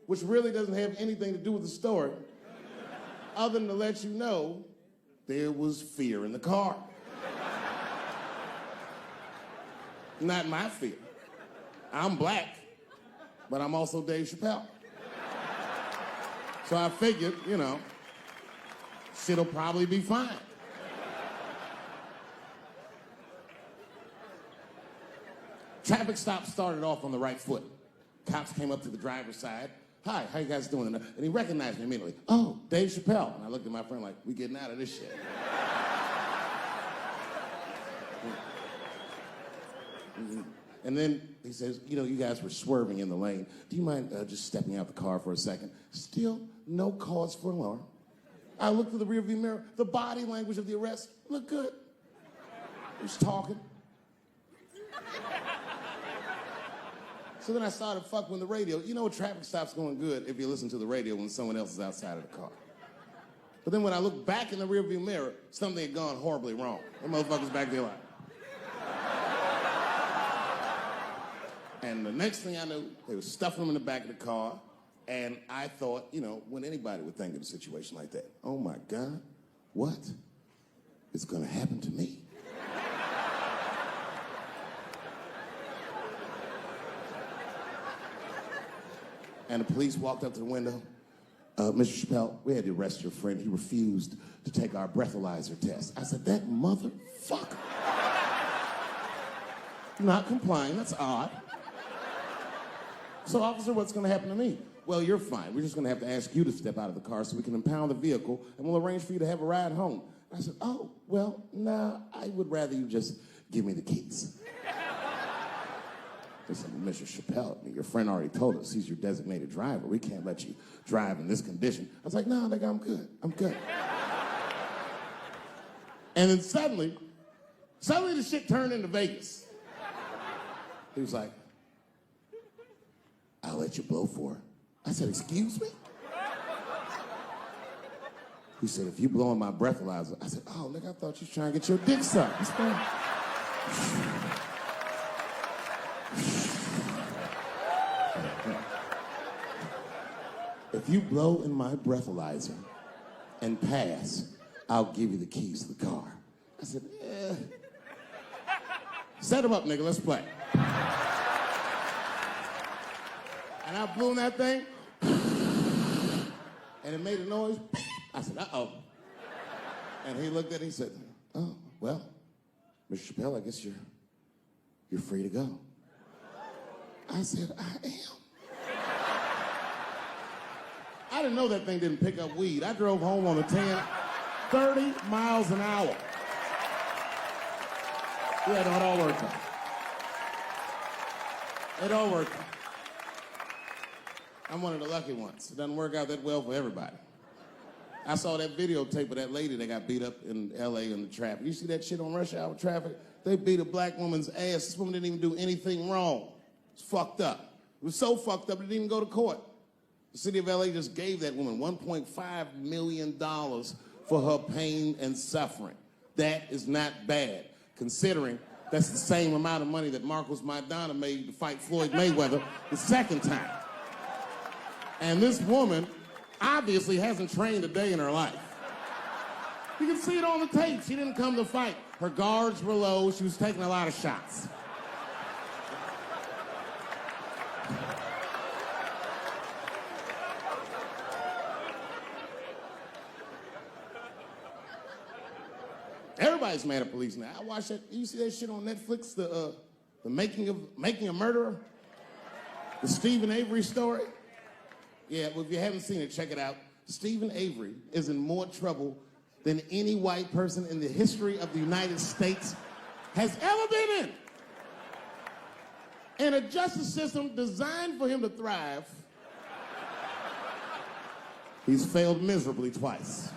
which really doesn't have anything to do with the story, other than to let you know there was fear in the car. Not my fear. I'm black, but I'm also Dave Chappelle. So I figured, you know, shit'll probably be fine. Traffic stop started off on the right foot. Cops came up to the driver's side. Hi, how you guys doing? And he recognized me immediately. Oh, Dave Chappelle. And I looked at my friend like, we getting out of this shit. And then he says, you know, you guys were swerving in the lane. Do you mind just stepping out the car for a second? Still no cause for alarm. I looked through the rearview mirror. The body language of the arrest looked good. He was talking. So then I started fucking with the radio. You know, a traffic stop's going good if you listen to the radio when someone else is outside of the car. But then when I looked back in the rearview mirror, something had gone horribly wrong. The motherfucker's back there like. And the next thing I knew, they were stuffing him in the back of the car, and I thought, you know, when anybody would think of a situation like that, oh my God, what is gonna happen to me? And the police walked up to the window. Mr. Chappelle, we had to arrest your friend. He refused to take our breathalyzer test. I said, that motherfucker. Not complying, that's odd. So, officer, what's gonna happen to me? Well, you're fine. We're just gonna have to ask you to step out of the car so we can impound the vehicle, and we'll arrange for you to have a ride home. I said, oh, well, nah, I would rather you just give me the keys. They said, well, Mr. Chappelle, your friend already told us he's your designated driver. We can't let you drive in this condition. I was like, no, nigga, I'm good. I'm good. And then suddenly the shit turned into Vegas. He was like, I'll let you blow for her. I said, excuse me? He said, if you blow on my breathalyzer. I said, oh, nigga, I thought you was trying to get your dick sucked. If you blow in my breathalyzer and pass, I'll give you the keys to the car. I said, Set him up, nigga, let's play. And I blew in that thing, and it made a noise. I said, uh-oh. And he looked at it, he said, oh, well, Mr. Chappelle, I guess you're free to go. I said, I am. I didn't know that thing didn't pick up weed. I drove home on the 10, 30 miles an hour. Yeah, no, it all worked out. It all worked out. I'm one of the lucky ones. It doesn't work out that well for everybody. I saw that videotape of that lady that got beat up in L.A. in the traffic. You see that shit on rush hour traffic? They beat a black woman's ass. This woman didn't even do anything wrong. It's fucked up. It was so fucked up it didn't even go to court. The city of L.A. just gave that woman $1.5 million for her pain and suffering. That is not bad, considering that's the same amount of money that Marcos Maidana made to fight Floyd Mayweather the second time. And this woman obviously hasn't trained a day in her life. You can see it on the tape. She didn't come to fight. Her guards were low. She was taking a lot of shots. Everybody's mad at police now. I watched that. You see that shit on Netflix? The making a murderer? The Stephen Avery story? Yeah, well, if you haven't seen it, check it out. Stephen Avery is in more trouble than any white person in the history of the United States has ever been in. In a justice system designed for him to thrive, he's failed miserably twice.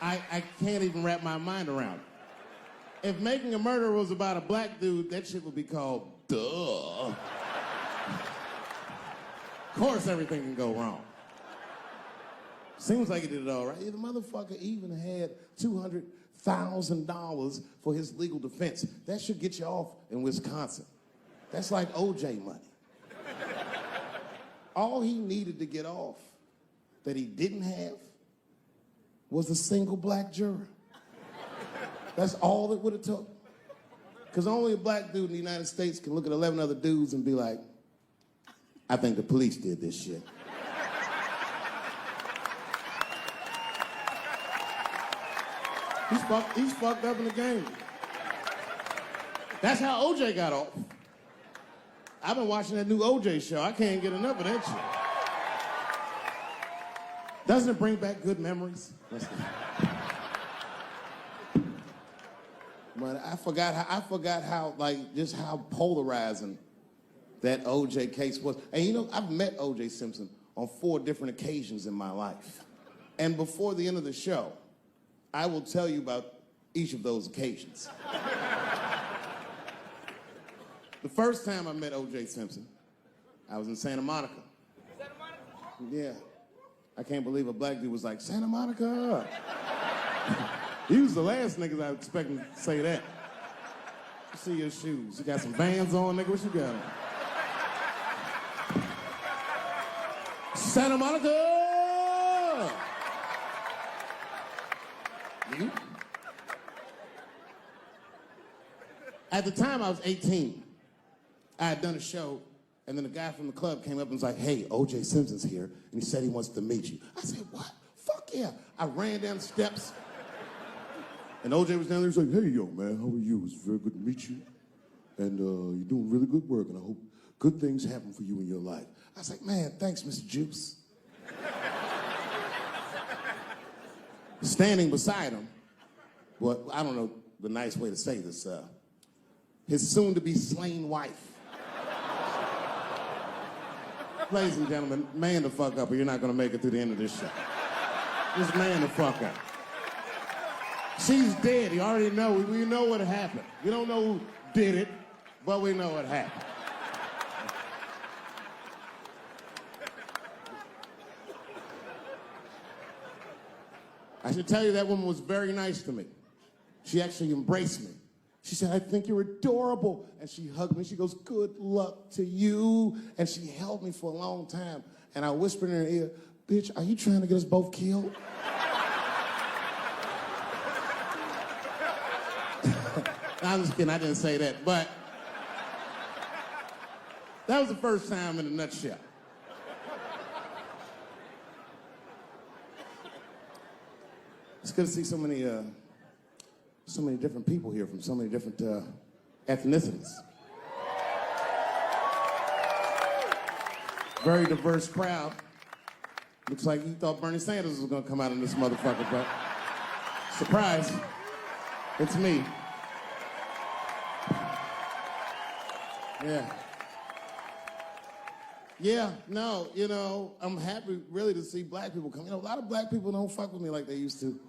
I can't even wrap my mind around it. If Making a Murderer was about a black dude, that shit would be called Duh. Of course everything can go wrong. Seems like he did it all right. The motherfucker even had $200,000 for his legal defense. That should get you off in Wisconsin. That's like OJ money. All he needed to get off that he didn't have was a single black juror. That's all it would have took. Because only a black dude in the United States can look at 11 other dudes and be like, I think the police did this shit. He's fucked up in the game. That's how OJ got off. I've been watching that new OJ show. I can't get enough of that shit. Doesn't it bring back good memories? But I forgot how like just how polarizing that OJ case was. And you know, I've met OJ Simpson on 4 different occasions in my life. And before the end of the show, I will tell you about each of those occasions. The first time I met OJ Simpson, I was in Santa Monica. Santa Monica? Yeah. I can't believe a black dude was like, Santa Monica. He was the last niggas I was expecting to say that. See your shoes. You got some Vans on, nigga? What you got on? Santa Monica! Mm-hmm. At the time, I was 18. I had done a show, and then a guy from the club came up and was like, hey, O.J. Simpson's here, and he said he wants to meet you. I said, what? Fuck yeah. I ran down the steps, and O.J. was down there. He was like, hey, yo, man, how are you? It's very good to meet you, and you're doing really good work, and I hope good things happen for you in your life. I was like, man, thanks, Mr. Juice. Standing beside him, well, I don't know the nice way to say this, his soon-to-be slain wife. Ladies and gentlemen, man the fuck up or you're not gonna make it through the end of this show. Just man the fuck up. She's dead, you already know, we know what happened. We don't know who did it, but we know what happened. I should tell you that woman was very nice to me. She actually embraced me. She said, I think you're adorable. And she hugged me. She goes, good luck to you. And she held me for a long time. And I whispered in her ear, bitch, are you trying to get us both killed? I'm just kidding, I didn't say that. But that was the first time in a nutshell. It's good to see so many different people here from so many different ethnicities. Very diverse crowd. Looks like you thought Bernie Sanders was gonna come out in this motherfucker, but surprise, it's me. Yeah. Yeah, no, you know, I'm happy really to see black people come. You know, a lot of black people don't fuck with me like they used to.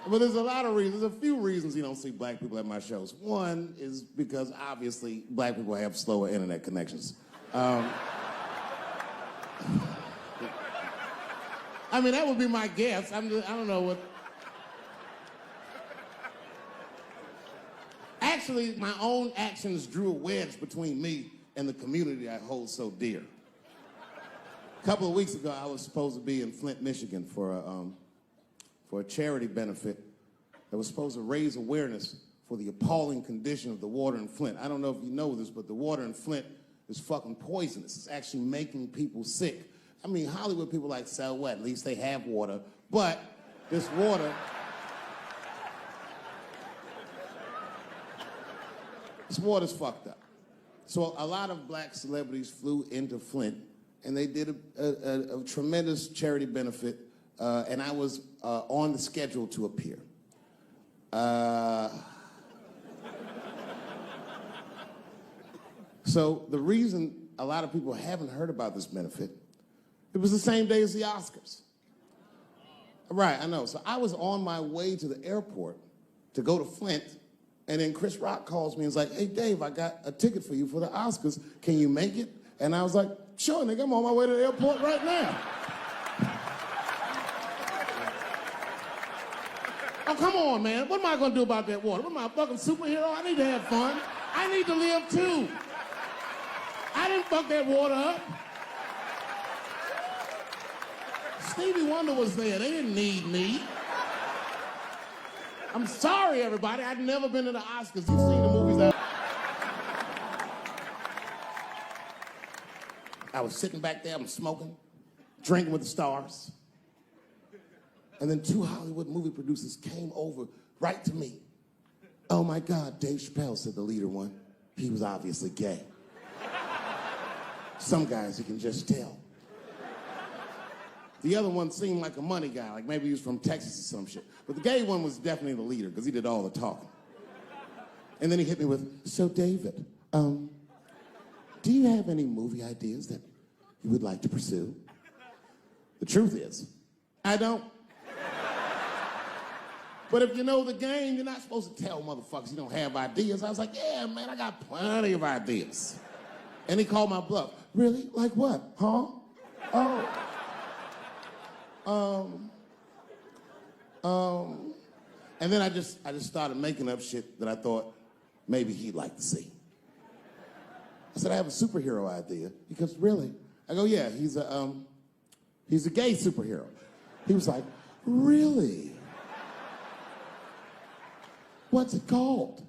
But there's a lot of reasons, there's a few reasons you don't see black people at my shows. One is because obviously black people have slower internet connections. I mean, that would be my guess. I don't know what. Actually, my own actions drew a wedge between me and the community I hold so dear. A couple of weeks ago, I was supposed to be in Flint, Michigan for a charity benefit that was supposed to raise awareness for the appalling condition of the water in Flint. I don't know if you know this, but the water in Flint is fucking poisonous. It's actually making people sick. I mean, Hollywood people like, so what? At least they have water. But this water's fucked up. So a lot of black celebrities flew into Flint, and they did a tremendous charity benefit, and I was on the schedule to appear. So the reason a lot of people haven't heard about this benefit, it was the same day as the Oscars. Right, I know. So I was on my way to the airport to go to Flint, and then Chris Rock calls me and is like, hey, Dave, I got a ticket for you for the Oscars. Can you make it? And I was like, sure, nigga, I'm on my way to the airport right now. Oh, come on, man. What am I gonna do about that water? What am I, a fucking superhero? I need to have fun. I need to live too. I didn't fuck that water up. Stevie Wonder was there. They didn't need me. I'm sorry, everybody. I'd never been to the Oscars. You've seen the movies I was sitting back there, I'm smoking, drinking with the stars. And then 2 Hollywood movie producers came over right to me. Oh my God, Dave Chappelle, said the leader one. He was obviously gay. Some guys you can just tell. The other one seemed like a money guy, like maybe he was from Texas or some shit. But the gay one was definitely the leader, because he did all the talking. And then he hit me with, so David, do you have any movie ideas that you would like to pursue? The truth is, I don't. But if you know the game, you're not supposed to tell motherfuckers you don't have ideas. I was like, yeah, man, I got plenty of ideas. And he called my bluff. Really? Like what? Huh? And then I just started making up shit that I thought maybe he'd like to see. I said, I have a superhero idea. He goes, really? I go, yeah, he's a gay superhero. He was like, really? What's it called?